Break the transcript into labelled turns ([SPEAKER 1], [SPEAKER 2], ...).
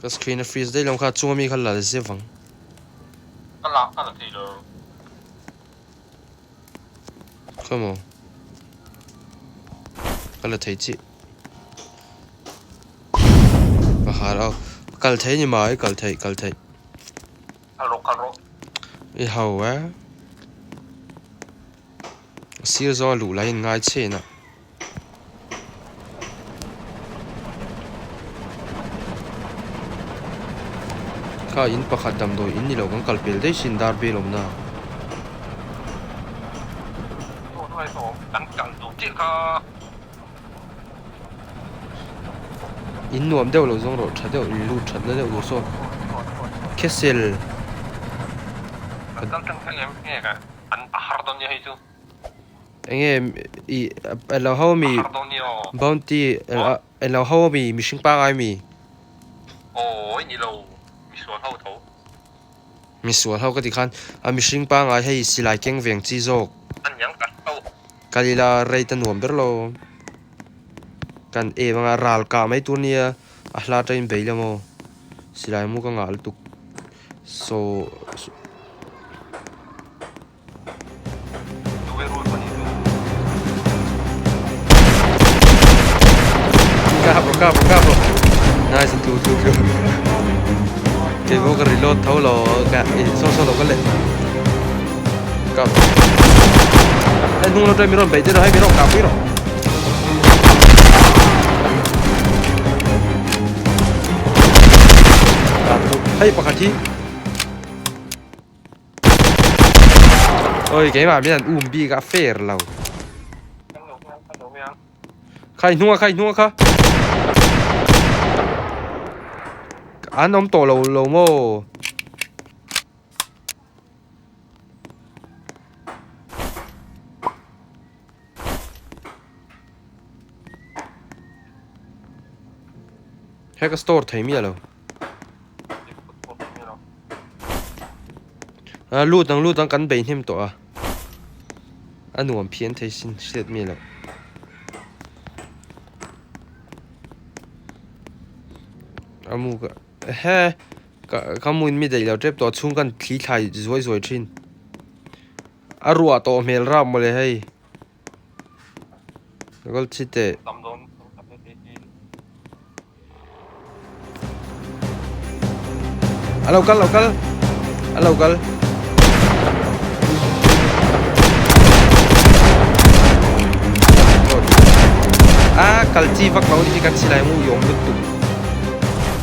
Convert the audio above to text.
[SPEAKER 1] cái screen nó freeze đây lòng khá chung mi khá là dễ vắng
[SPEAKER 2] cái là thì rồi
[SPEAKER 1] không à cái là thấy chị và hà đâu cái thấy nhưng mà cái thấy
[SPEAKER 2] cái rô
[SPEAKER 1] cái hậu á xưa do lũ lại ngay trên nè ka in pakhat dam do in ni lo gang kalpel dei sin dar be lom na
[SPEAKER 2] thôi rồi đang chẳng tổ chức cả
[SPEAKER 1] in nuam deuh lo zong ro tha deuh lu that na deuh lo so kesel
[SPEAKER 2] đang thằng em nghe cả anh hardon như hay chứ
[SPEAKER 1] enge i elo how mi bounty elo how mi mishing pa ai mi
[SPEAKER 2] ôi ni lâu mi suan hậu thấu
[SPEAKER 1] mi sual how ka ti khan a mishing pa ngai hei silai keng veng chi jok
[SPEAKER 2] anh nhắn cả đâu
[SPEAKER 1] kalila rei ta nuam ber lo kan e manga ral ka mai tu nia a hla train be lemo silai mu ka ngal tuk so Cabro. Nice, tu. Cái vô cái reload thấu lo cả, so lo cái lệ. Cặp. Anh nung lo trai miron bảy rồi hay miron cặp rồi. Hay pakai chi. Ôi cái mà biết là bi cà phê lâu. Khai nua kha. Anh ông tổ lầu mô hay cái store thấy mi rồi à lưu tăng cắn bền thêm tổ à anh nuông phiến thấy xin xét mi rồi amu ka he ka mun mi dei lo trep to chung kan thi thai zoi thin arua to mel ram mole hei gol chite local kalchi vak lo ni kan silai mu yom tuk